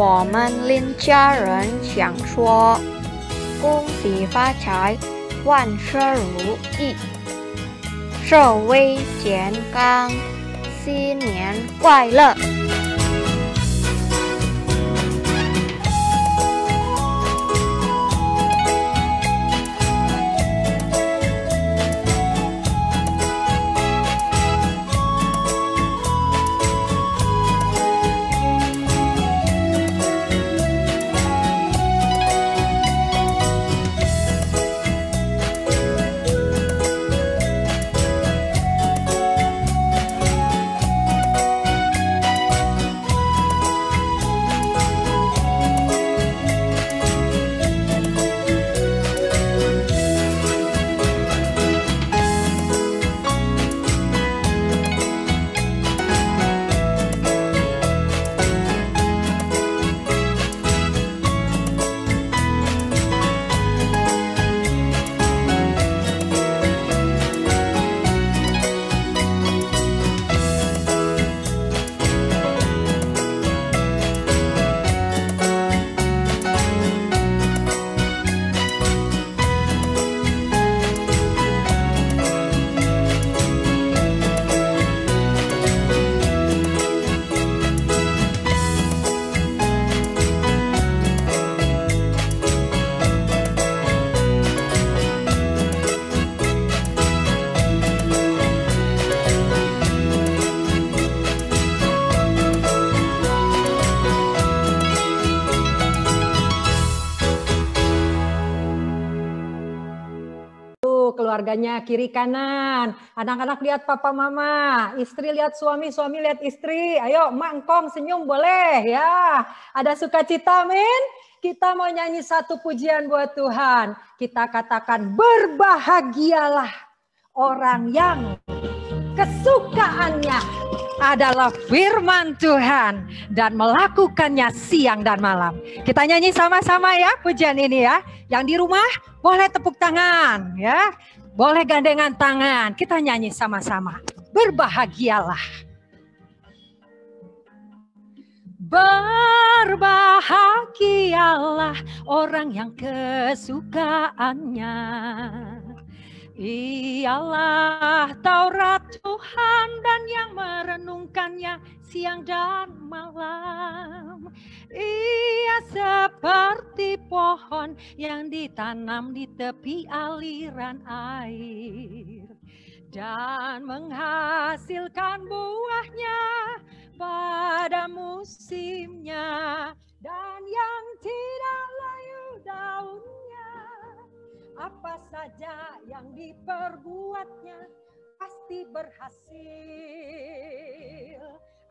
我们邻家人想说，恭喜发财，万事如意，社会健康，新年快乐。Keluarganya kiri kanan, anak-anak lihat papa mama, istri lihat suami, suami lihat istri. Ayo mangkong senyum boleh ya. Ada sukacita, amin. Kita mau nyanyi satu pujian buat Tuhan. Kita katakan berbahagialah orang yang kesukaannya adalah firman Tuhan dan melakukannya siang dan malam. Kita nyanyi sama-sama ya pujian ini ya. Yang di rumah boleh tepuk tangan ya. Boleh gandengan tangan. Kita nyanyi sama-sama. Berbahagialah. Berbahagialah orang yang kesukaannya ialah Taurat Tuhan dan yang merenungkannya siang dan malam. Ia seperti pohon yang ditanam di tepi aliran air dan menghasilkan buahnya pada musimnya dan yang tidak layu daunnya. Apa saja yang diperbuatnya pasti berhasil.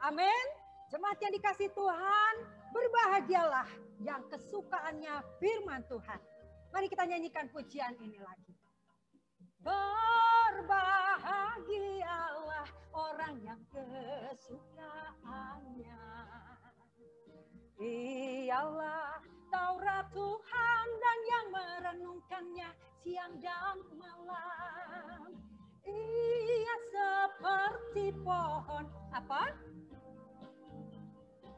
Amin. Jemaat yang dikasih Tuhan, berbahagialah yang kesukaannya firman Tuhan. Mari kita nyanyikan pujian ini lagi. Berbahagialah orang yang kesukaannya ialah Taurat Tuhan dan yang merenungkannya siang dan malam. Ia seperti pohon apa?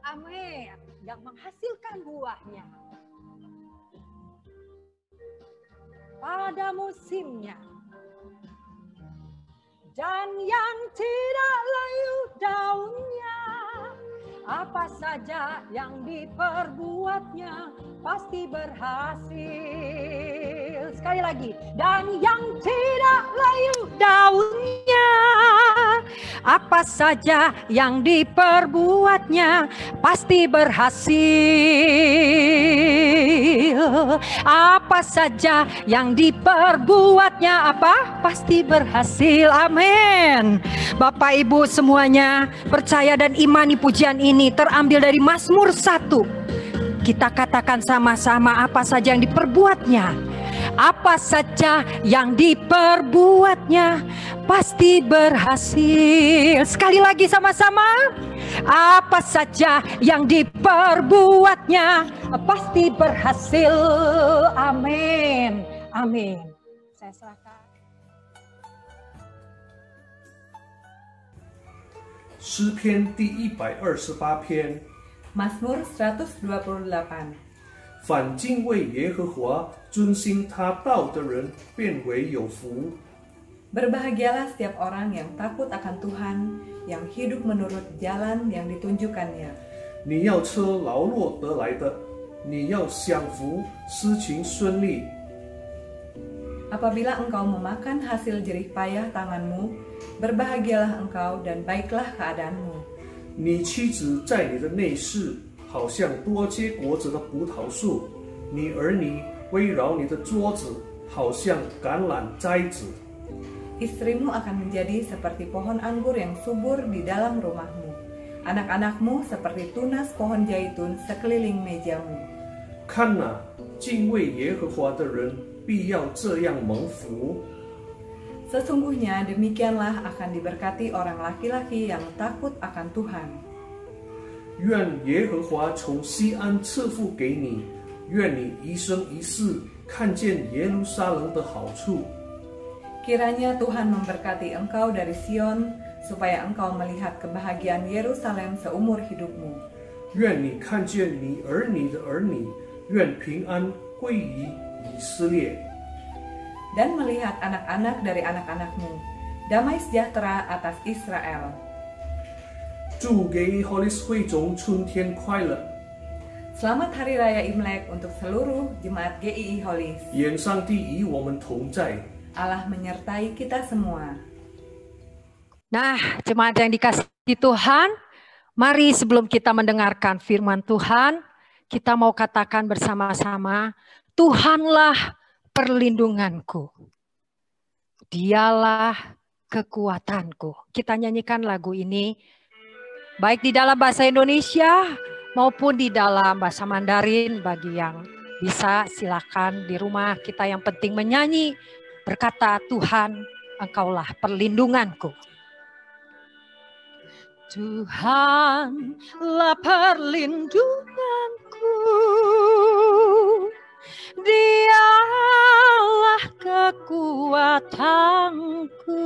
Amin. Yang menghasilkan buahnya pada musimnya dan yang tidak layu daunnya. Apa saja yang diperbuatnya pasti berhasil. Sekali lagi. Dan yang tidak layu daunnya. Apa saja yang diperbuatnya pasti berhasil. Apa saja yang diperbuatnya apa? Pasti berhasil. Amin. Bapak Ibu semuanya percaya dan imani pujian ini terambil dari Mazmur 1. Kita katakan sama-sama apa saja yang diperbuatnya. Apa saja yang diperbuatnya pasti berhasil. Sekali lagi sama-sama. Apa saja yang diperbuatnya pasti berhasil. Amin. Amin. Saya serahkan. 诗篇第128篇， Mazmur 128. 凡敬畏耶和华、遵行他道的人，便为有福。 Berbahagialah setiap orang yang takut akan Tuhan, yang hidup menurut jalan yang ditunjukkannya. 你要吃劳碌得来的，你要享福，事情顺利。 Apabila engkau memakan hasil jerih payah tanganmu, berbahagialah engkau dan baiklah keadaanmu. 你妻子在你的内室，好像多结果子的葡萄树；你儿女围绕你的桌子，好像橄榄栽子。 Istrimu akan menjadi seperti pohon anggur yang subur di dalam rumahmu. Anak-anakmu seperti tunas pohon zaitun sekeliling mejamu. 看哪，敬畏耶和华的人必要这样蒙福。 Sesungguhnya demikianlah akan diberkati orang laki-laki yang takut akan Tuhan. 愿耶和华从西安赐福给你，愿你一生一世看见耶路撒冷的好处。 Kiranya Tuhan memberkati engkau dari Sion, supaya engkau melihat kebahagiaan Yerusalem seumur hidupmu. 愿你看见你儿女的儿女，愿平安归于以色列。 Dan melihat anak-anak dari anak-anakmu, damai sejahtera atas Israel. 祝给 Holis 会众春天快乐。 Selamat Hari Raya Imlek untuk seluruh Jemaat GII Holis. 愿上帝与我们同在。 Allah menyertai kita semua. Nah, jemaat yang dikasihi Tuhan, mari sebelum kita mendengarkan firman Tuhan, kita mau katakan bersama-sama, Tuhanlah perlindunganku. Dialah kekuatanku. Kita nyanyikan lagu ini, baik di dalam bahasa Indonesia maupun di dalam bahasa Mandarin. Bagi yang bisa, silakan di rumah. Kita yang penting menyanyi, berkata, Tuhan, Engkaulah perlindunganku. Tuhanlah perlindunganku, Dialah kekuatanku,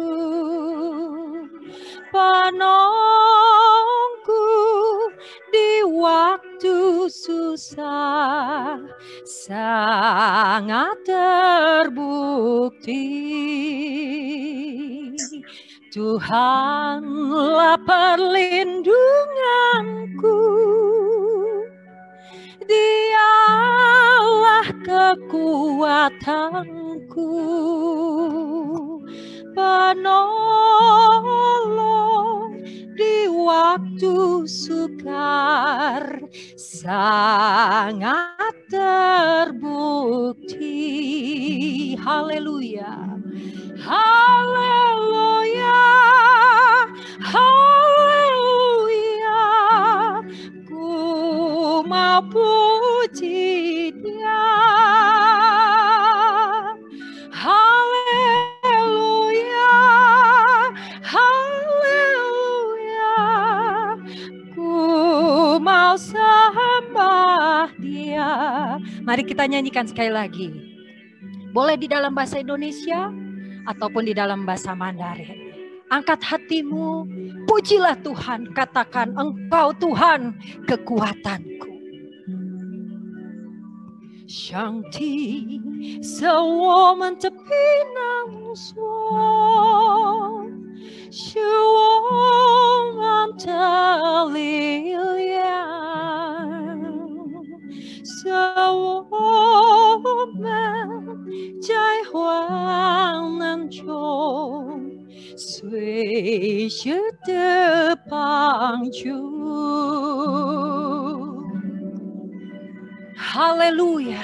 penolongku di waktu susah, sangat terbukti. Tuhanlah perlindunganku, Dialah kekuatanku, penolong di waktu sukar, sangat terbukti. Haleluya. Haleluya, haleluya, ku mau puji Dia. Haleluya, haleluya, ku mau sembah Dia. Mari kita nyanyikan sekali lagi. Boleh di dalam bahasa Indonesia ataupun di dalam bahasa Mandarin. Angkat hatimu, pujilah Tuhan, katakan Engkau Tuhan kekuatanku. 上帝是我们的避难所，是我们的力量，是我们在患难中随时的帮助。哈利路亚，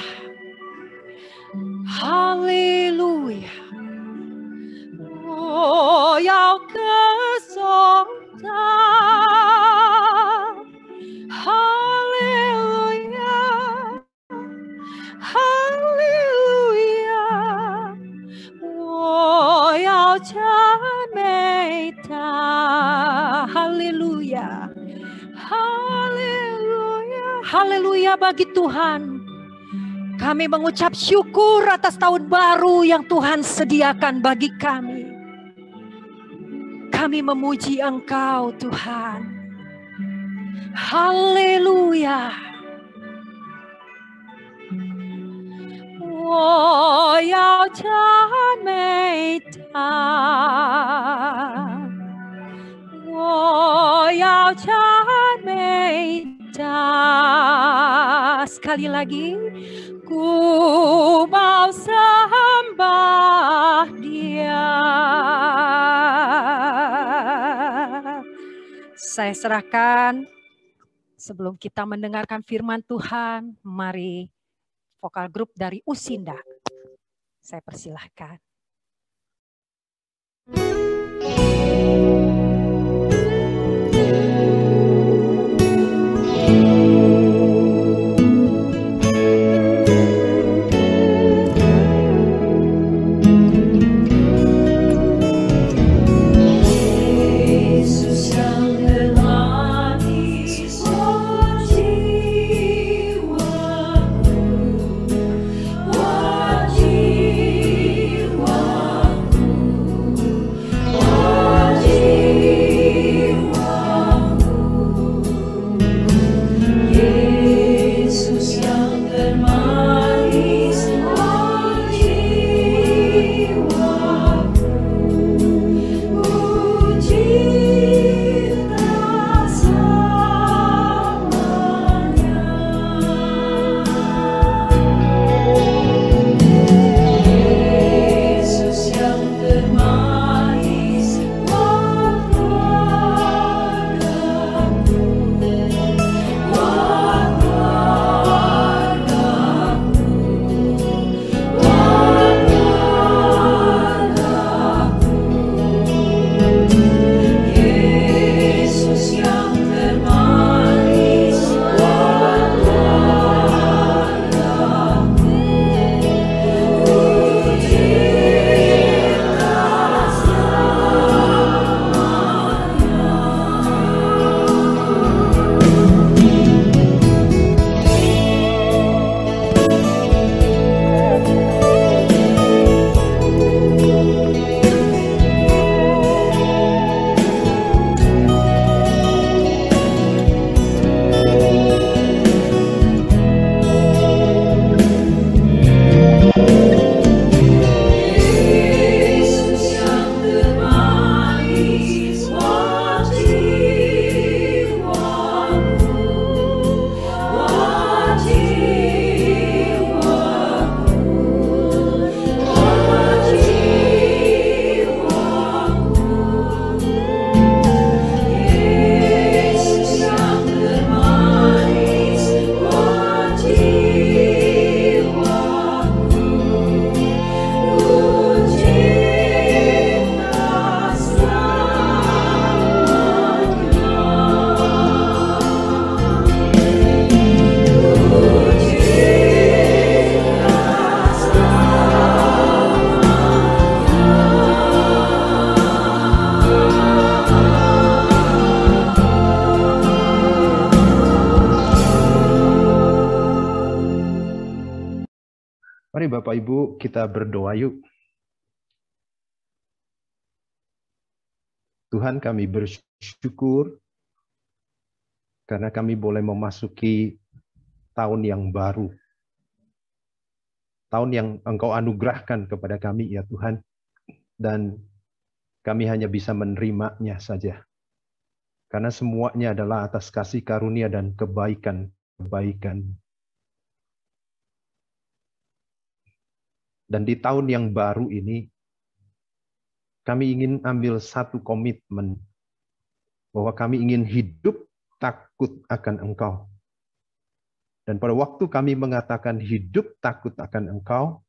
哈利路亚，我要歌颂他。哈利路亚，哈利路亚，我要赞美他。哈利路亚，哈利路亚，哈利路亚 bagi Tuhan. Kami mengucap syukur atas tahun baru yang Tuhan sediakan bagi kami. Kami memuji Engkau Tuhan. Haleluya. 我要赞美他，我要赞美他。Sekali lagi, ku mau sembah Dia. Saya serahkan sebelum kita mendengarkan firman Tuhan, mari vokal grup dari Usinda. Saya persilahkan. Mari Bapak Ibu kita berdoa yuk. Tuhan, kami bersyukur karena kami boleh memasuki tahun yang baru. Tahun yang Engkau anugerahkan kepada kami ya Tuhan. Dan kami hanya bisa menerimanya saja. Karena semuanya adalah atas kasih karunia dan kebaikan. Dan di tahun yang baru ini, kami ingin ambil satu komitmen bahwa kami ingin hidup takut akan Engkau. Dan pada waktu kami mengatakan hidup takut akan Engkau,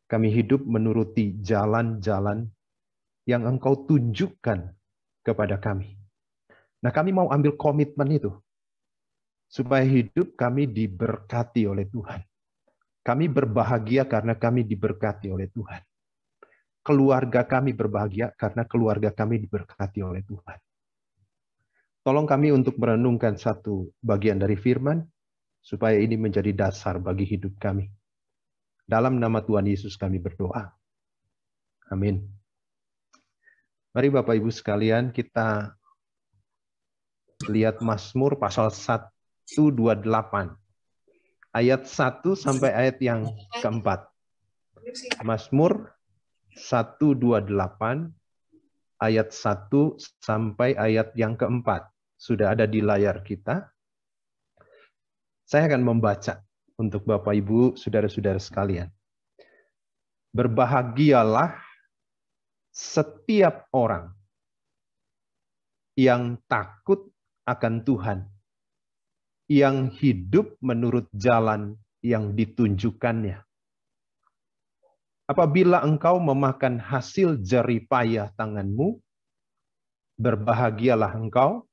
kami hidup menuruti jalan-jalan yang Engkau tunjukkan kepada kami. Nah, kami mau ambil komitmen itu, supaya hidup kami diberkati oleh Tuhan. Kami berbahagia karena kami diberkati oleh Tuhan. Keluarga kami berbahagia karena keluarga kami diberkati oleh Tuhan. Tolong kami untuk merenungkan satu bagian dari firman, supaya ini menjadi dasar bagi hidup kami. Dalam nama Tuhan Yesus kami berdoa. Amin. Mari Bapak Ibu sekalian kita Lihat Mazmur pasal 128. Ayat 1 sampai ayat yang keempat. Mazmur 128 ayat 1 sampai ayat yang keempat. Sudah ada di layar kita. Saya akan membaca untuk Bapak Ibu, saudara-saudara sekalian. Berbahagialah setiap orang yang takut akan Tuhan, yang hidup menurut jalan yang ditunjukkannya. Apabila engkau memakan hasil jerih payah tanganmu, berbahagialah engkau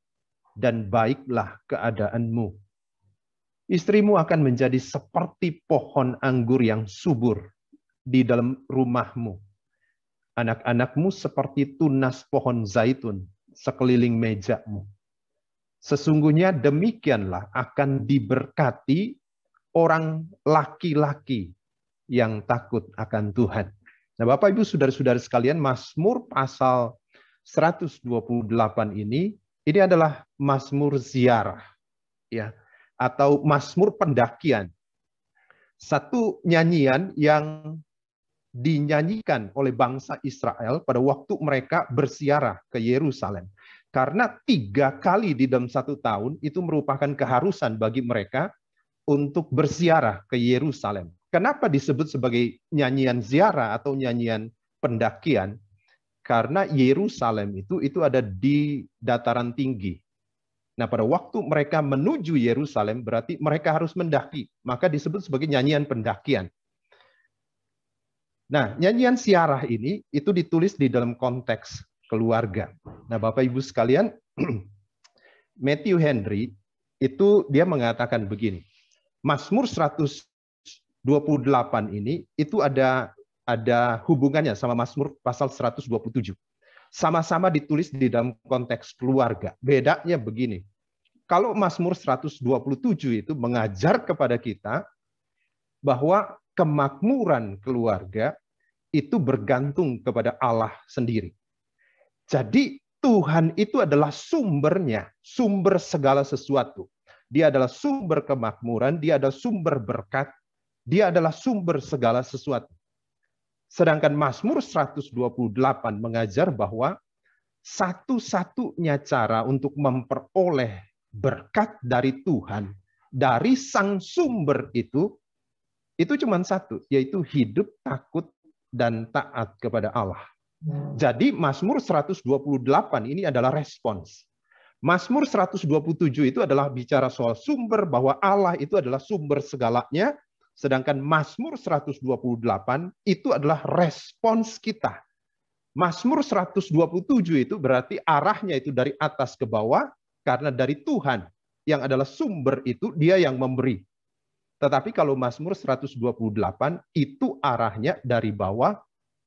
dan baiklah keadaanmu. Istrimu akan menjadi seperti pohon anggur yang subur di dalam rumahmu. Anak-anakmu seperti tunas pohon zaitun sekeliling mejamu. Sesungguhnya demikianlah akan diberkati orang laki-laki yang takut akan Tuhan. Nah, Bapak Ibu saudara-saudara sekalian, Mazmur pasal 128 ini adalah Mazmur ziarah, ya, atau Mazmur pendakian. Satu nyanyian yang dinyanyikan oleh bangsa Israel pada waktu mereka berziarah ke Yerusalem. Karena 3 kali di dalam 1 tahun itu merupakan keharusan bagi mereka untuk berziarah ke Yerusalem. Kenapa disebut sebagai nyanyian ziarah atau nyanyian pendakian? Karena Yerusalem itu ada di dataran tinggi. Nah, pada waktu mereka menuju Yerusalem, berarti mereka harus mendaki. Maka disebut sebagai nyanyian pendakian. Nah, nyanyian ziarah ini itu ditulis di dalam konteks keluarga. Nah, Bapak Ibu sekalian, Matthew Henry itu dia mengatakan begini. Mazmur 128 ini itu ada hubungannya sama Mazmur pasal 127. Sama-sama ditulis di dalam konteks keluarga. Bedanya begini. Kalau Mazmur 127 itu mengajar kepada kita bahwa kemakmuran keluarga itu bergantung kepada Allah sendiri. Jadi Tuhan itu adalah sumbernya, sumber segala sesuatu. Dia adalah sumber kemakmuran, dia adalah sumber berkat, dia adalah sumber segala sesuatu. Sedangkan Mazmur 128 mengajar bahwa satu-satunya cara untuk memperoleh berkat dari Tuhan, dari sang sumber itu cuma satu, yaitu hidup takut dan taat kepada Allah. Jadi Mazmur 128 ini adalah respons. Mazmur 127 itu adalah bicara soal sumber, bahwa Allah itu adalah sumber segalanya. Sedangkan Mazmur 128 itu adalah respons kita. Mazmur 127 itu berarti arahnya itu dari atas ke bawah, karena dari Tuhan yang adalah sumber itu dia yang memberi. Tetapi kalau Mazmur 128 itu arahnya dari bawah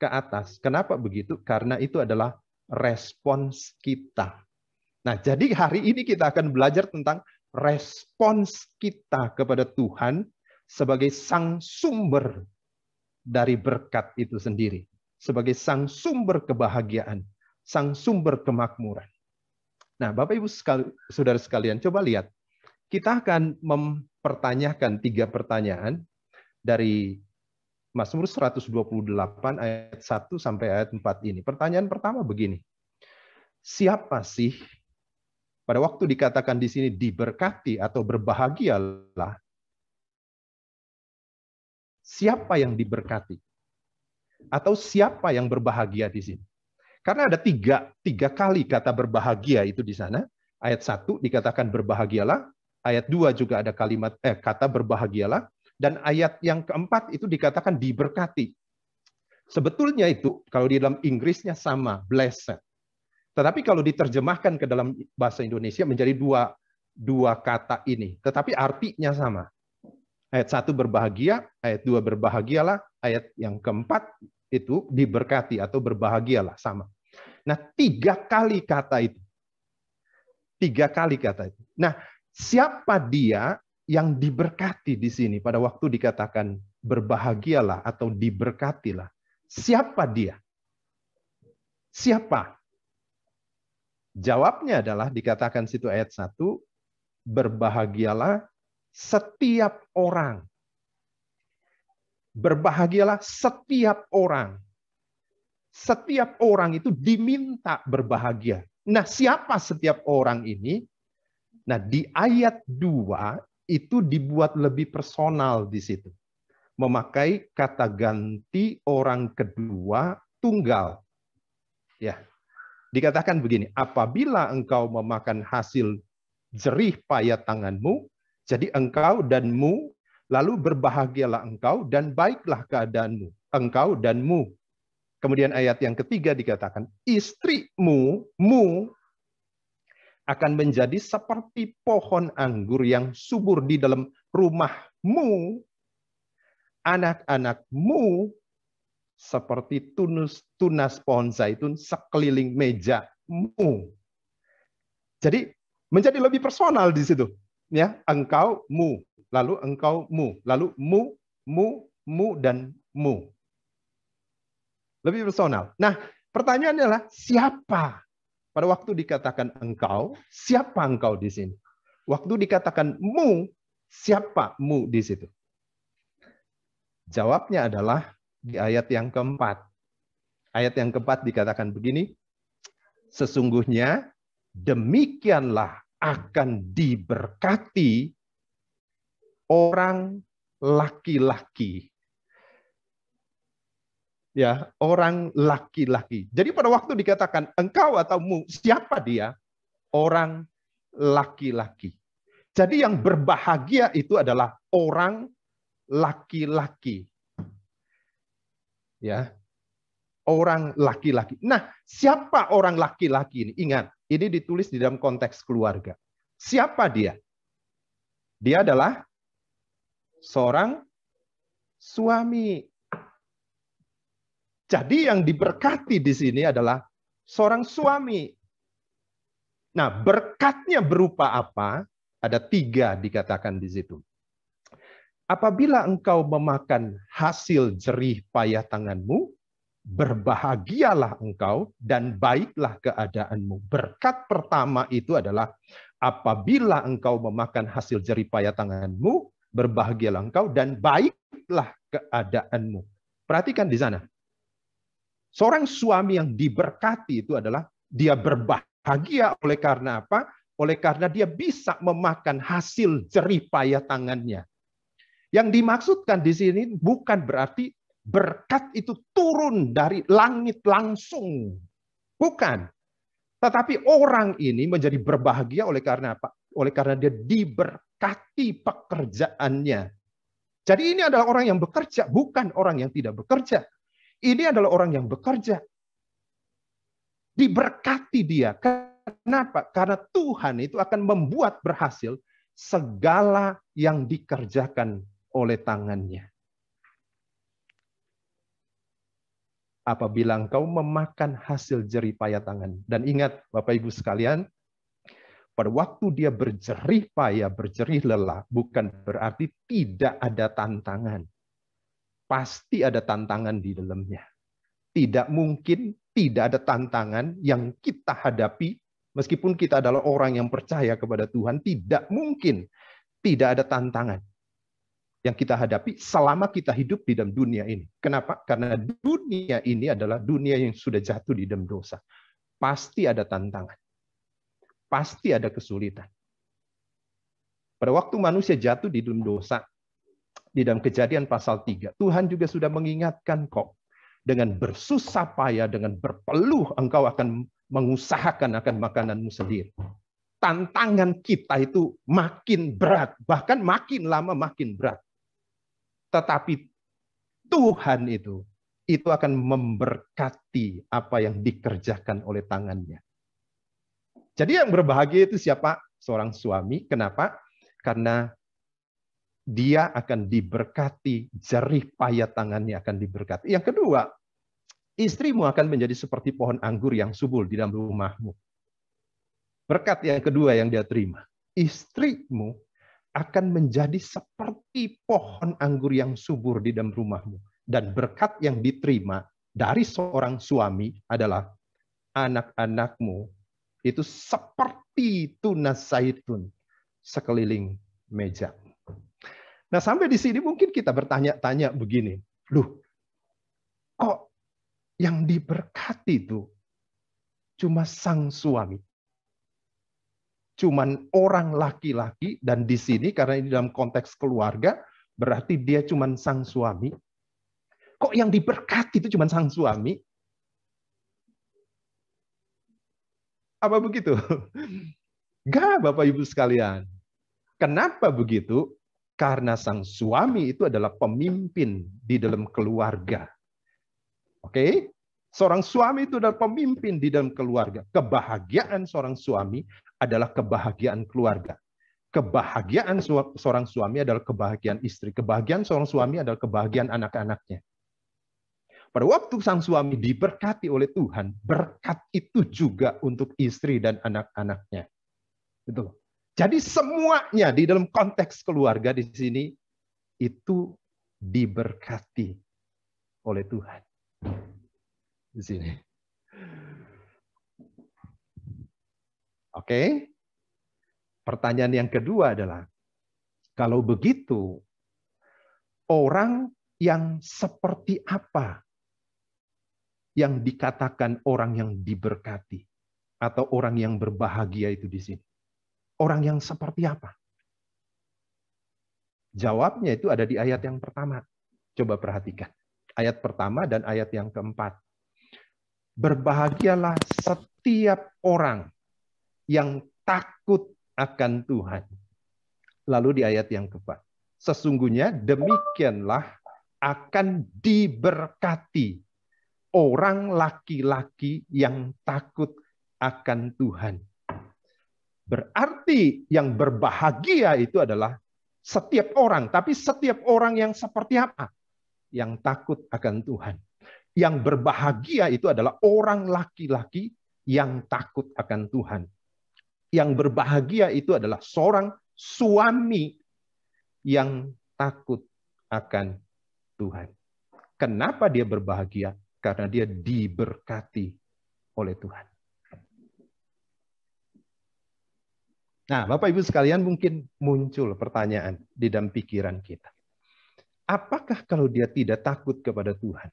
ke atas. Kenapa begitu? Karena itu adalah respons kita. Nah, jadi hari ini kita akan belajar tentang respons kita kepada Tuhan sebagai sang sumber dari berkat itu sendiri. Sebagai sang sumber kebahagiaan, sang sumber kemakmuran. Nah, Bapak Ibu saudara sekalian, coba lihat. Kita akan mempertanyakan 3 pertanyaan dari Mazmur 128 ayat 1 sampai ayat 4 ini. Pertanyaan pertama begini. Siapa sih pada waktu dikatakan di sini diberkati atau berbahagialah? Siapa yang diberkati? Atau siapa yang berbahagia di sini? Karena ada tiga kali kata berbahagia itu di sana. Ayat 1 dikatakan berbahagialah. Ayat 2 juga ada kata berbahagialah. Dan ayat yang keempat itu dikatakan diberkati. Sebetulnya itu kalau di dalam Inggrisnya sama, blessed. Tetapi kalau diterjemahkan ke dalam bahasa Indonesia menjadi dua kata ini. Tetapi artinya sama. Ayat 1 berbahagia, ayat 2 berbahagialah, ayat yang keempat itu diberkati atau berbahagialah, sama. Nah, 3 kali kata itu. 3 kali kata itu. Nah, siapa dia yang diberkati di sini pada waktu dikatakan berbahagialah atau diberkatilah? Siapa dia? Siapa? Jawabnya adalah dikatakan situ ayat 1, berbahagialah setiap orang. Berbahagialah setiap orang. Setiap orang itu diminta berbahagia. Nah, siapa setiap orang ini? Nah, di ayat 2 itu dibuat lebih personal di situ. Memakai kata ganti orang kedua tunggal. Ya. Dikatakan begini, apabila engkau memakan hasil jerih payah tanganmu, jadi engkau dan mu, lalu berbahagialah engkau dan baiklah keadaanmu, engkau dan mu. Kemudian ayat yang ketiga dikatakan, istrimu, mu, akan menjadi seperti pohon anggur yang subur di dalam rumahmu, anak-anakmu, seperti tunas pohon zaitun sekeliling mejamu. Jadi menjadi lebih personal di situ, ya. Engkau mu, lalu engkau mu, lalu mu dan mu. Lebih personal. Nah, pertanyaannya adalah siapa? Pada waktu dikatakan engkau, siapa engkau di sini? Waktu dikatakan mu, siapa mu di situ? Jawabnya adalah di ayat yang keempat. Ayat yang keempat dikatakan begini, sesungguhnya demikianlah akan diberkati orang laki-laki. Ya, orang laki-laki. Jadi pada waktu dikatakan engkau atau mu, siapa dia? Orang laki-laki. Jadi yang berbahagia itu adalah orang laki-laki. Ya, orang laki-laki. Nah, siapa orang laki-laki ini? Ingat, ini ditulis di dalam konteks keluarga. Siapa dia? Dia adalah seorang suami. Jadi yang diberkati di sini adalah seorang suami. Nah, berkatnya berupa apa? Ada 3 dikatakan di situ. Apabila engkau memakan hasil jerih payah tanganmu, berbahagialah engkau dan baiklah keadaanmu. Berkat pertama itu adalah apabila engkau memakan hasil jerih payah tanganmu, berbahagialah engkau dan baiklah keadaanmu. Perhatikan di sana. Seorang suami yang diberkati itu adalah dia berbahagia oleh karena apa? Oleh karena dia bisa memakan hasil jerih payah tangannya. Yang dimaksudkan di sini bukan berarti berkat itu turun dari langit langsung. Bukan. Tetapi orang ini menjadi berbahagia oleh karena apa? Oleh karena dia diberkati pekerjaannya. Jadi ini adalah orang yang bekerja, bukan orang yang tidak bekerja. Ini adalah orang yang bekerja. Diberkati dia. Kenapa? Karena Tuhan itu akan membuat berhasil segala yang dikerjakan oleh tangannya. Apabila engkau memakan hasil jerih payah tangan. Dan ingat Bapak Ibu sekalian, pada waktu dia berjerih payah, berjerih lelah, bukan berarti tidak ada tantangan. Pasti ada tantangan di dalamnya. Tidak mungkin tidak ada tantangan yang kita hadapi, meskipun kita adalah orang yang percaya kepada Tuhan, tidak mungkin tidak ada tantangan yang kita hadapi selama kita hidup di dalam dunia ini. Kenapa? Karena dunia ini adalah dunia yang sudah jatuh di dalam dosa. Pasti ada tantangan. Pasti ada kesulitan. Pada waktu manusia jatuh di dalam dosa, di dalam Kejadian pasal 3, Tuhan juga sudah mengingatkan kok, dengan bersusah payah, dengan berpeluh, engkau akan mengusahakan akan makananmu sendiri. Tantangan kita itu makin berat, bahkan makin lama makin berat. Tetapi Tuhan itu akan memberkati apa yang dikerjakan oleh tangannya. Jadi yang berbahagia itu siapa? Seorang suami. Kenapa? Karena dia akan diberkati, jerih payah tangannya akan diberkati. Yang kedua, istrimu akan menjadi seperti pohon anggur yang subur di dalam rumahmu. Berkat yang kedua yang dia terima. Istrimu akan menjadi seperti pohon anggur yang subur di dalam rumahmu. Dan berkat yang diterima dari seorang suami adalah anak-anakmu Itu seperti tunas zaitun sekeliling meja. Nah, sampai di sini mungkin kita bertanya-tanya begini. Loh, kok yang diberkati itu cuma sang suami? Cuman orang laki-laki, dan di sini karena ini dalam konteks keluarga, berarti dia cuman sang suami. Kok yang diberkati itu cuman sang suami? Apa begitu? Enggak, Bapak Ibu sekalian. Kenapa begitu? Karena sang suami itu adalah pemimpin di dalam keluarga. Oke? Seorang suami itu adalah pemimpin di dalam keluarga. Kebahagiaan seorang suami adalah kebahagiaan keluarga. Kebahagiaan seorang suami adalah kebahagiaan istri. Kebahagiaan seorang suami adalah kebahagiaan anak-anaknya. Pada waktu sang suami diberkati oleh Tuhan, berkat itu juga untuk istri dan anak-anaknya. Gitu. Jadi semuanya di dalam konteks keluarga di sini itu diberkati oleh Tuhan. Di sini. Oke. Pertanyaan yang kedua adalah, kalau begitu, orang yang seperti apa yang dikatakan orang yang diberkati atau orang yang berbahagia itu di sini? Orang yang seperti apa? Jawabnya itu ada di ayat yang pertama. Coba perhatikan. Ayat pertama dan ayat yang keempat. Berbahagialah setiap orang yang takut akan Tuhan. Lalu di ayat yang keempat. Sesungguhnya demikianlah akan diberkati orang laki-laki yang takut akan Tuhan. Berarti yang berbahagia itu adalah setiap orang. Tapi setiap orang yang seperti apa? Yang takut akan Tuhan. Yang berbahagia itu adalah orang laki-laki yang takut akan Tuhan. Yang berbahagia itu adalah seorang suami yang takut akan Tuhan. Kenapa dia berbahagia? Karena dia diberkati oleh Tuhan. Nah, Bapak Ibu sekalian, mungkin muncul pertanyaan di dalam pikiran kita. Apakah kalau dia tidak takut kepada Tuhan,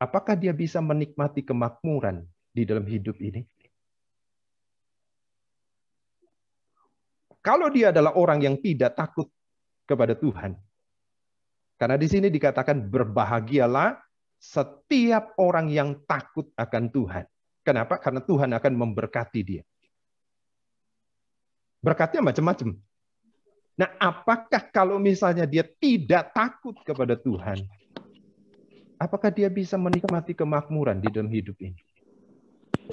apakah dia bisa menikmati kemakmuran di dalam hidup ini? Kalau dia adalah orang yang tidak takut kepada Tuhan, karena di sini dikatakan berbahagialah setiap orang yang takut akan Tuhan. Kenapa? Karena Tuhan akan memberkati dia. Berkatnya macam-macam. Nah, apakah kalau misalnya dia tidak takut kepada Tuhan, apakah dia bisa menikmati kemakmuran di dalam hidup ini?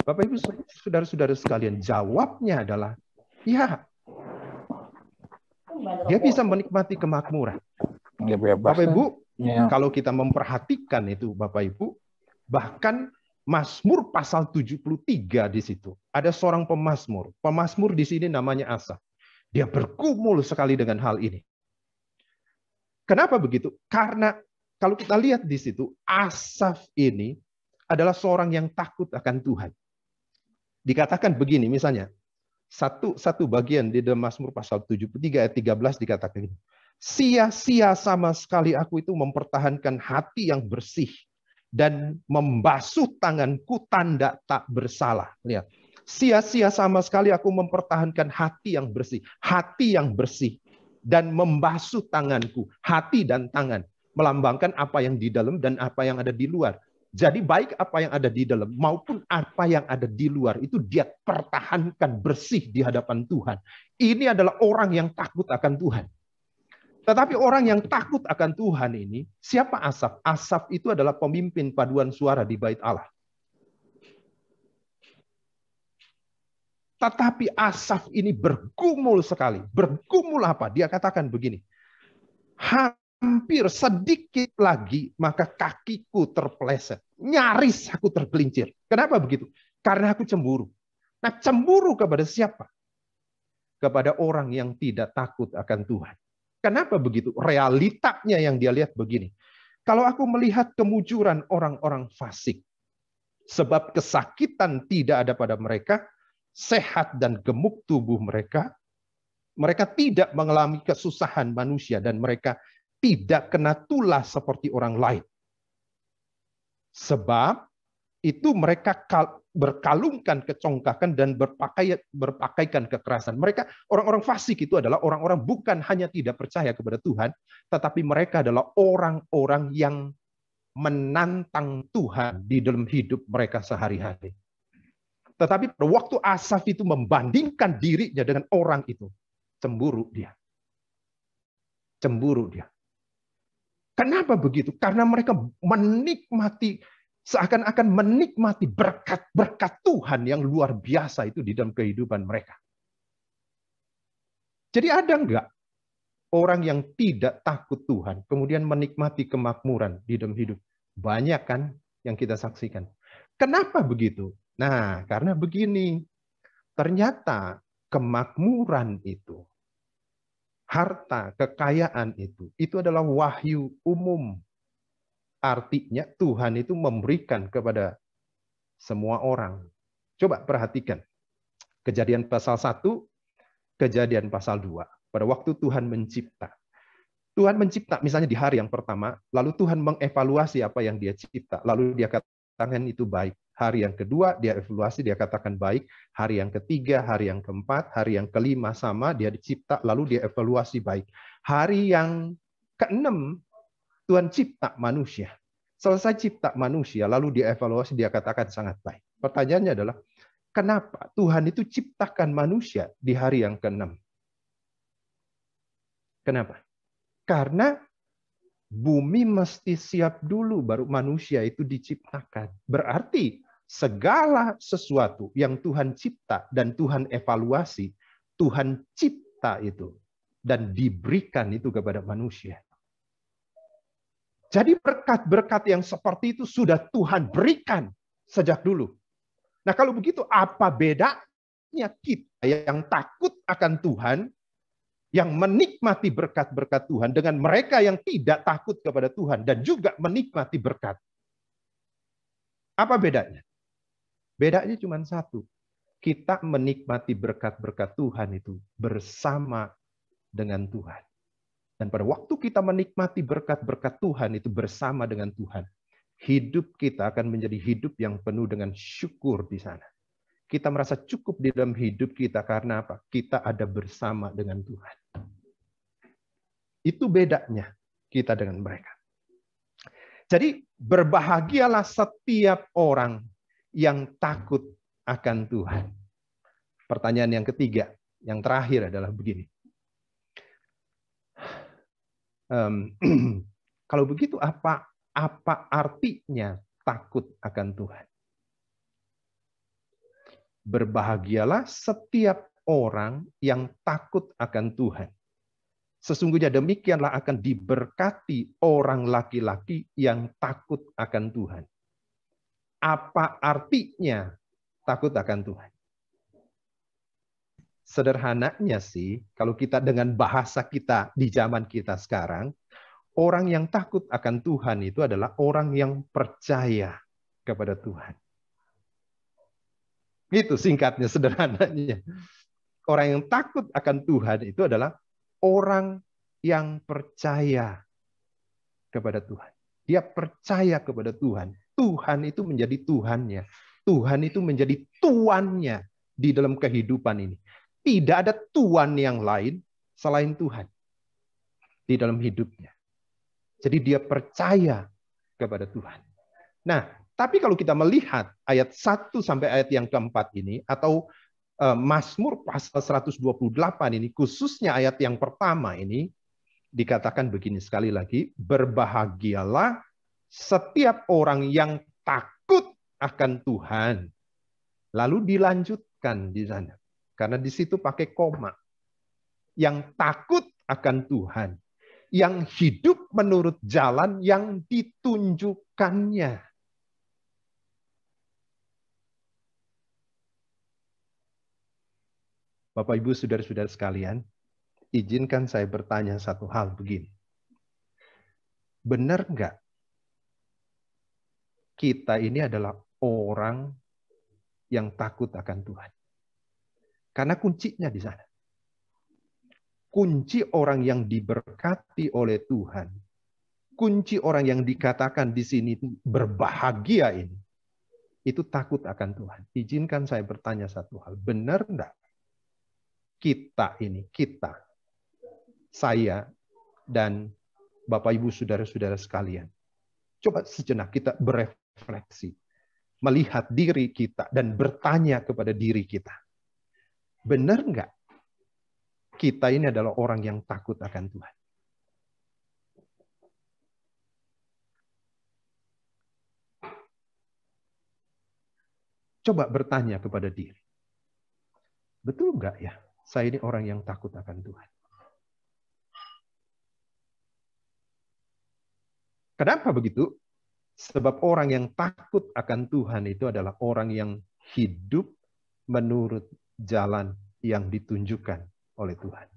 Bapak Ibu, saudara-saudara sekalian, jawabnya adalah ya. Dia bisa menikmati kemakmuran. Bapak Ibu, kalau kita memperhatikan itu, Bapak Ibu, bahkan Mazmur pasal 73 di situ. Ada seorang pemazmur. Pemazmur di sini namanya Asaf. Dia bergumul sekali dengan hal ini. Kenapa begitu? Karena kalau kita lihat di situ, Asaf ini adalah seorang yang takut akan Tuhan. Dikatakan begini, misalnya, satu bagian di dalam Mazmur pasal 73 ayat 13 dikatakan begini. Sia-sia sama sekali aku itu mempertahankan hati yang bersih dan membasuh tanganku tanda tak bersalah. Lihat. Sia-sia sama sekali aku mempertahankan hati yang bersih dan membasuh tanganku, hati dan tangan, melambangkan apa yang di dalam dan apa yang ada di luar. Jadi baik apa yang ada di dalam maupun apa yang ada di luar itu dia pertahankan bersih di hadapan Tuhan. Ini adalah orang yang takut akan Tuhan. Tetapi orang yang takut akan Tuhan ini, siapa Asaf? Asaf itu adalah pemimpin paduan suara di Bait Allah. Tetapi Asaf ini bergumul sekali. Bergumul apa? Dia katakan begini. Hampir sedikit lagi maka kakiku terpeleset. Nyaris aku tergelincir. Kenapa begitu? Karena aku cemburu. Nah, cemburu kepada siapa? Kepada orang yang tidak takut akan Tuhan. Kenapa begitu? Realitanya yang dia lihat begini. Kalau aku melihat kemujuran orang-orang fasik, Sebab kesakitan tidak ada pada mereka, sehat dan gemuk tubuh mereka. Mereka tidak mengalami kesusahan manusia dan mereka tidak kena tulah seperti orang lain. Sebab itu mereka berkalungkan kecongkakan dan berpakaikan kekerasan. Mereka, orang-orang fasik itu adalah orang-orang bukan hanya tidak percaya kepada Tuhan, tetapi mereka adalah orang-orang yang menantang Tuhan di dalam hidup mereka sehari-hari. Tetapi pada waktu Asaf itu membandingkan dirinya dengan orang itu, cemburu dia. Cemburu dia. Kenapa begitu? Karena mereka menikmati, seakan-akan menikmati berkat-berkat Tuhan yang luar biasa itu di dalam kehidupan mereka. Jadi ada enggak orang yang tidak takut Tuhan, kemudian menikmati kemakmuran di dalam hidup? Banyak kan yang kita saksikan. Kenapa begitu? Nah, karena begini. Ternyata kemakmuran itu, harta, kekayaan itu adalah wahyu umum. Artinya Tuhan itu memberikan kepada semua orang. Coba perhatikan. Kejadian pasal 1, Kejadian pasal 2. Pada waktu Tuhan mencipta. Tuhan mencipta misalnya di hari yang pertama, lalu Tuhan mengevaluasi apa yang dia cipta. Lalu dia katakan itu baik. Hari yang kedua dia evaluasi, dia katakan baik. Hari yang ketiga, hari yang keempat, hari yang kelima sama, dia dicipta, lalu dia evaluasi baik. Hari yang keenam, Tuhan cipta manusia. Selesai cipta manusia, lalu dia evaluasi, dia katakan sangat baik. Pertanyaannya adalah, kenapa Tuhan itu ciptakan manusia di hari yang keenam? Kenapa? Karena bumi mesti siap dulu baru manusia itu diciptakan. Berarti segala sesuatu yang Tuhan cipta dan Tuhan evaluasi, Tuhan cipta itu dan diberikan itu kepada manusia. Jadi berkat-berkat yang seperti itu sudah Tuhan berikan sejak dulu. Nah, kalau begitu apa bedanya kita yang takut akan Tuhan, yang menikmati berkat-berkat Tuhan dengan mereka yang tidak takut kepada Tuhan dan juga menikmati berkat? Apa bedanya? Bedanya cuma satu. Kita menikmati berkat-berkat Tuhan itu bersama dengan Tuhan. Dan pada waktu kita menikmati berkat-berkat Tuhan itu bersama dengan Tuhan, hidup kita akan menjadi hidup yang penuh dengan syukur di sana. Kita merasa cukup di dalam hidup kita karena apa? Kita ada bersama dengan Tuhan. Itu bedanya kita dengan mereka. Jadi berbahagialah setiap orang yang takut akan Tuhan. Pertanyaan yang ketiga, yang terakhir adalah begini. Kalau begitu apa artinya takut akan Tuhan? Berbahagialah setiap orang yang takut akan Tuhan. Sesungguhnya demikianlah akan diberkati orang laki-laki yang takut akan Tuhan. Apa artinya takut akan Tuhan? Sederhananya sih, kalau kita dengan bahasa kita di zaman kita sekarang, orang yang takut akan Tuhan itu adalah orang yang percaya kepada Tuhan. Itu singkatnya, sederhananya. Orang yang takut akan Tuhan itu adalah orang yang percaya kepada Tuhan. Dia percaya kepada Tuhan. Tuhan itu menjadi Tuhannya. Tuhan itu menjadi tuannya di dalam kehidupan ini. Tidak ada tuan yang lain selain Tuhan di dalam hidupnya. Jadi dia percaya kepada Tuhan. Nah, tapi kalau kita melihat ayat 1 sampai ayat yang keempat ini, atau Mazmur pasal 128 ini, khususnya ayat yang pertama ini, dikatakan begini sekali lagi, berbahagialah setiap orang yang takut akan Tuhan. Lalu dilanjutkan di sana. Karena di situ pakai koma. Yang takut akan Tuhan. Yang hidup menurut jalan yang ditunjukkannya. Bapak, Ibu, saudara-saudara sekalian, izinkan saya bertanya satu hal begini. Benar nggak kita ini adalah orang yang takut akan Tuhan. Karena kuncinya di sana. Kunci orang yang diberkati oleh Tuhan, kunci orang yang dikatakan di sini itu berbahagia ini, itu takut akan Tuhan. Izinkan saya bertanya satu hal, benar enggak kita, saya dan Bapak Ibu saudara-saudara sekalian, coba sejenak kita berefleksi, melihat diri kita dan bertanya kepada diri kita, benar enggak kita ini adalah orang yang takut akan Tuhan? Coba bertanya kepada diri. Betul enggak ya, saya ini orang yang takut akan Tuhan? Kenapa begitu? Sebab orang yang takut akan Tuhan itu adalah orang yang hidup menurut jalan yang ditunjukkan oleh Tuhan.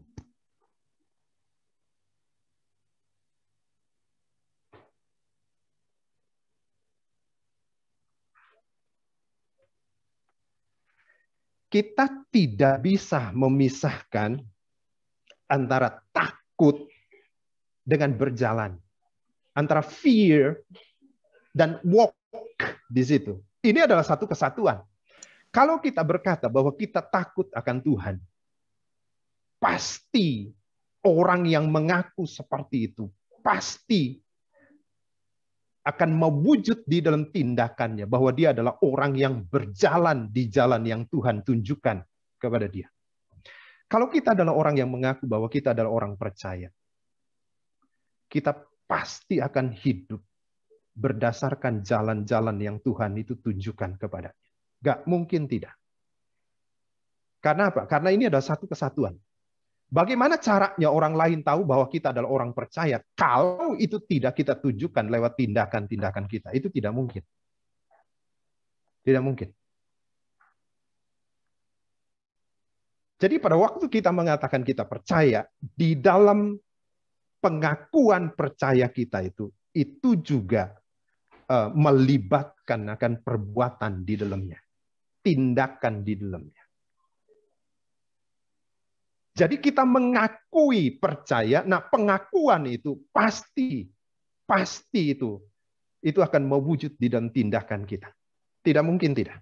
Kita tidak bisa memisahkan antara takut dengan berjalan. Antara fear dan walk di situ. Ini adalah satu kesatuan. Kalau kita berkata bahwa kita takut akan Tuhan, pasti orang yang mengaku seperti itu pasti akan mewujud di dalam tindakannya bahwa dia adalah orang yang berjalan di jalan yang Tuhan tunjukkan kepada dia. Kalau kita adalah orang yang mengaku bahwa kita adalah orang percaya, kita pasti akan hidup berdasarkan jalan-jalan yang Tuhan itu tunjukkan kepadanya. Gak mungkin tidak. Karena apa? Karena ini adalah satu kesatuan. Bagaimana caranya orang lain tahu bahwa kita adalah orang percaya kalau itu tidak kita tunjukkan lewat tindakan-tindakan kita? Itu tidak mungkin. Tidak mungkin. Jadi pada waktu kita mengatakan kita percaya, di dalam pengakuan percaya kita itu juga melibatkan akan perbuatan di dalamnya. Tindakan di dalamnya. Jadi kita mengakui percaya, nah pengakuan itu pasti itu akan mewujud di dalam tindakan kita. Tidak mungkin tidak.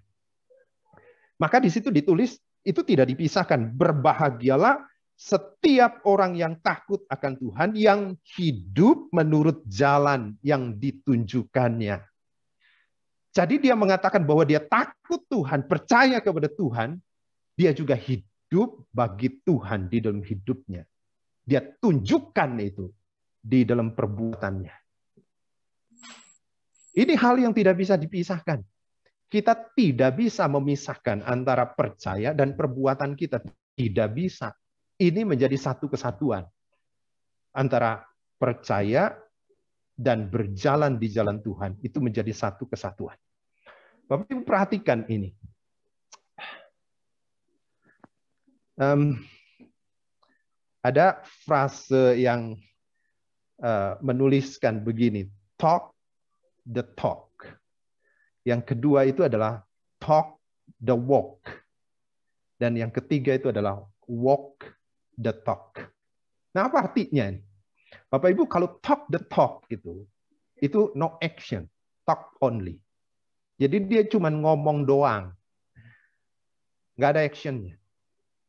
Maka di situ ditulis, itu tidak dipisahkan. Berbahagialah setiap orang yang takut akan Tuhan, yang hidup menurut jalan yang ditunjukkannya. Jadi dia mengatakan bahwa dia takut Tuhan, percaya kepada Tuhan, dia juga hidup bagi Tuhan di dalam hidupnya. Dia tunjukkan itu di dalam perbuatannya. Ini hal yang tidak bisa dipisahkan. Kita tidak bisa memisahkan antara percaya dan perbuatan kita. Tidak bisa. Ini menjadi satu kesatuan. Antara percaya dan berjalan di jalan Tuhan. Itu menjadi satu kesatuan. Bapak Ibu perhatikan ini. Ada frase yang menuliskan begini, talk the talk. Yang kedua itu adalah talk the walk. Dan yang ketiga itu adalah walk the talk. Nah, apa artinya? Bapak Ibu, kalau talk the talk itu no action, talk only. Jadi dia cuma ngomong doang. Nggak ada actionnya.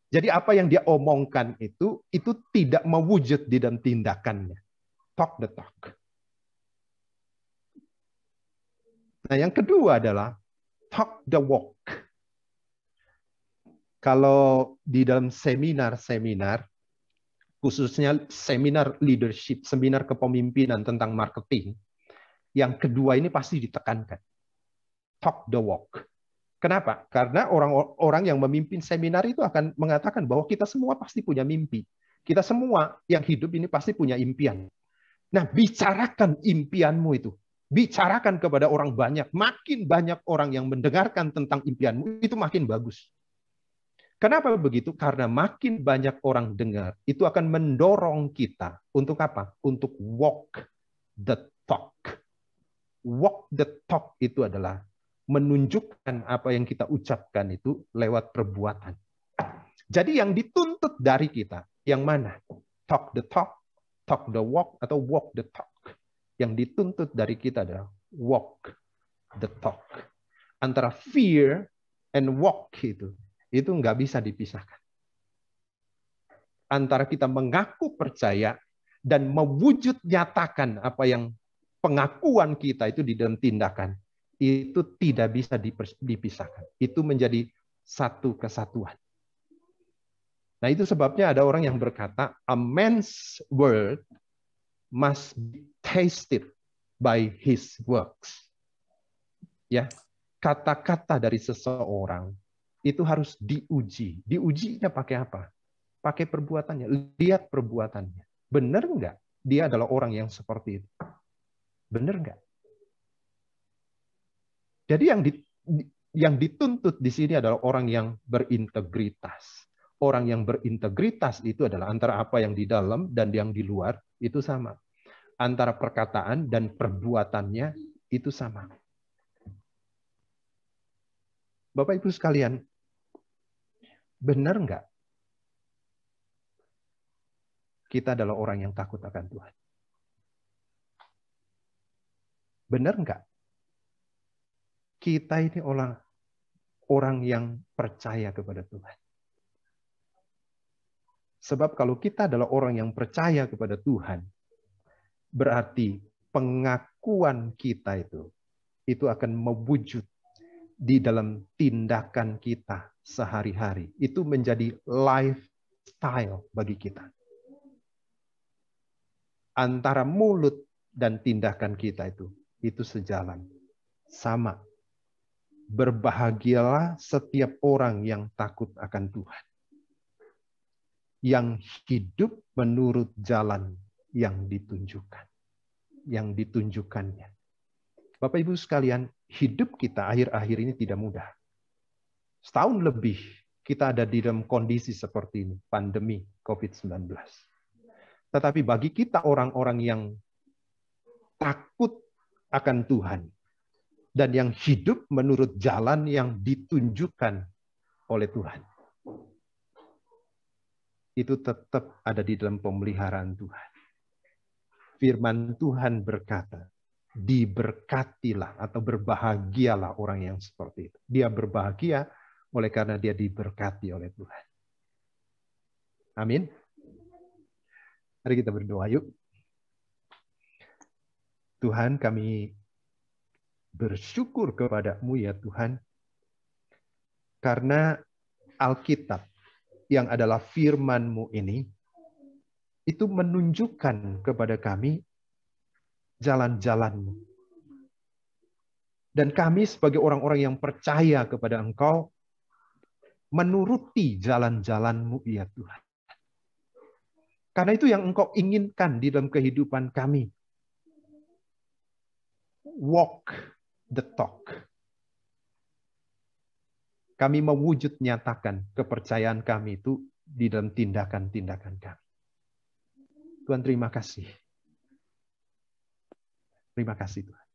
Jadi apa yang dia omongkan itu tidak mewujud di dalam tindakannya. Talk the talk. Nah, yang kedua adalah talk the walk. Kalau di dalam seminar-seminar, khususnya seminar leadership, seminar kepemimpinan tentang marketing, yang kedua ini pasti ditekankan. Talk the walk. Kenapa? Karena orang-orang yang memimpin seminar itu akan mengatakan bahwa kita semua pasti punya mimpi. Kita semua yang hidup ini pasti punya impian. Nah, bicarakan impianmu itu. Bicarakan kepada orang banyak. Makin banyak orang yang mendengarkan tentang impianmu, itu makin bagus. Kenapa begitu? Karena makin banyak orang dengar, itu akan mendorong kita. Untuk apa? Untuk walk the talk. Walk the talk itu adalah menunjukkan apa yang kita ucapkan itu lewat perbuatan. Jadi yang dituntut dari kita, yang mana? Talk the talk, talk the walk, atau walk the talk. Yang dituntut dari kita adalah walk the talk. Antara fear and walk itu nggak bisa dipisahkan. Antara kita mengaku percaya dan mewujud nyatakan apa yang pengakuan kita itu di dalam tindakan, itu tidak bisa dipisahkan. Itu menjadi satu kesatuan. Nah, itu sebabnya ada orang yang berkata, a man's word must be tasted by his works. Ya, kata-kata dari seseorang itu harus diuji. Diujinya pakai apa? Pakai perbuatannya. Lihat perbuatannya. Benar nggak dia adalah orang yang seperti itu? Benar nggak? Jadi yang dituntut di sini adalah orang yang berintegritas. Orang yang berintegritas itu adalah antara apa yang di dalam dan yang di luar itu sama. Antara perkataan dan perbuatannya itu sama. Bapak Ibu sekalian, benar nggak kita adalah orang yang takut akan Tuhan? Benar nggak kita ini orang yang percaya kepada Tuhan? Sebab kalau kita adalah orang yang percaya kepada Tuhan, berarti pengakuan kita itu akan mewujud di dalam tindakan kita sehari-hari. Itu menjadi lifestyle bagi kita. Antara mulut dan tindakan kita itu sejalan. Sama. Berbahagialah setiap orang yang takut akan Tuhan. Yang hidup menurut jalan yang ditunjukkan. Yang ditunjukkannya. Bapak Ibu sekalian, hidup kita akhir-akhir ini tidak mudah. Setahun lebih kita ada di dalam kondisi seperti ini, pandemi COVID-19. Tetapi bagi kita orang-orang yang takut akan Tuhan, dan yang hidup menurut jalan yang ditunjukkan oleh Tuhan, itu tetap ada di dalam pemeliharaan Tuhan. Firman Tuhan berkata, diberkatilah atau berbahagialah orang yang seperti itu. Dia berbahagia oleh karena dia diberkati oleh Tuhan. Amin. Mari kita berdoa yuk. Tuhan, kami bersyukur kepada-Mu ya Tuhan, karena Alkitab yang adalah firman-Mu ini, itu menunjukkan kepada kami jalan-jalan-Mu. Dan kami sebagai orang-orang yang percaya kepada Engkau, menuruti jalan-jalan-Mu ya Tuhan. Karena itu yang Engkau inginkan di dalam kehidupan kami. Walk the talk. Kami mewujud nyatakan kepercayaan kami itu di dalam tindakan-tindakan kami. Tuhan, terima kasih. Terima kasih Tuhan.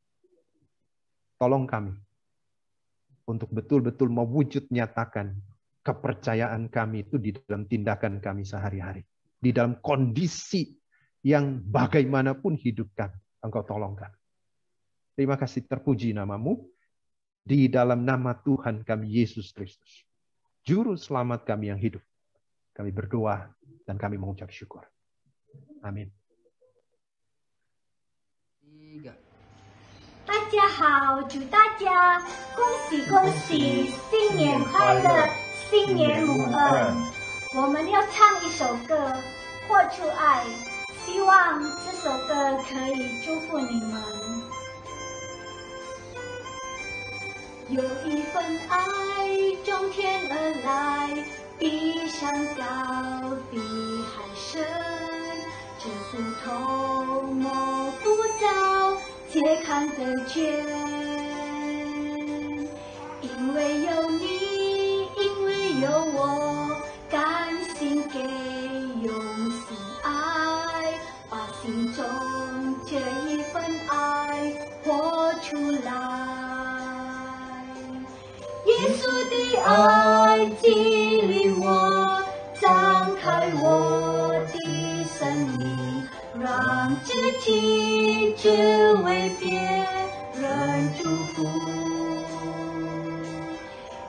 Tolong kami untuk betul-betul mewujud nyatakan kepercayaan kami itu di dalam tindakan kami sehari-hari. Di dalam kondisi yang bagaimanapun hidup kami, Engkau tolong kami. Terima kasih, terpuji nama-Mu. Di dalam nama Tuhan kami Yesus Kristus, Juru Selamat kami yang hidup, kami berdoa dan kami mengucap syukur. Amin. 大家好，祝大家恭喜恭喜，新年快乐，新年蒙恩。我们要唱一首歌，活出爱，希望这首歌可以祝福你们。有一份爱从天而来，比山高，比海深，这不同摸不着，且看得见。因为有你，因为有我，甘心给，用心爱，把心中这一份爱活出来。稣的爱激励我，张开我的生命，让自己只为别人祝福。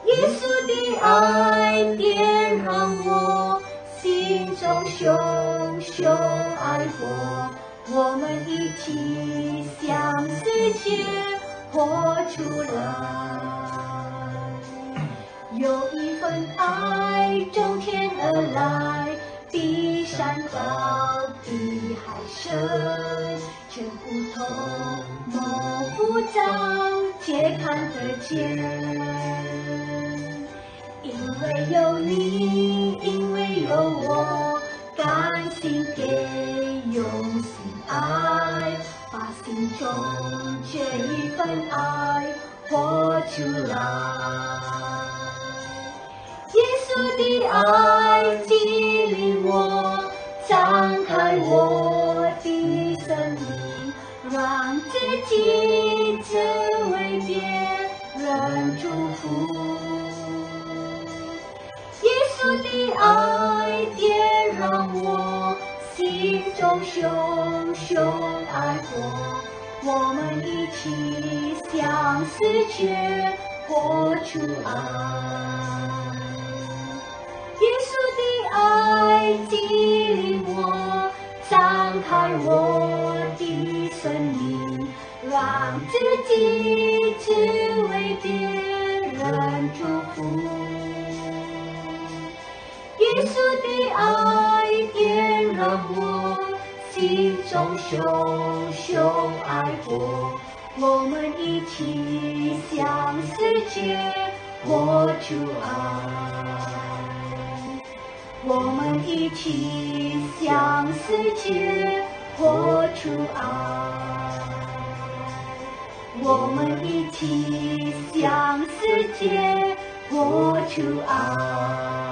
耶稣的爱点燃我心中熊熊爱火，我们一起向世界活出来。有一份爱从天而来，比山高，比海深，这不同模糊张，皆看得见。因为有你，因为有我，甘心给，用心爱，把心中这一份爱活出来。耶稣的爱激励我，张开我的生命，让自己只为别人祝福。耶稣的爱点燃我心中熊熊爱火，我们一起向世界活出爱。耶稣的爱激励我，张开我的生命，让自己只为别人祝福。耶稣的爱点燃我心中熊熊爱火，我们一起向世界活出爱。我们一起向世界活出爱。我们一起向世界活出爱。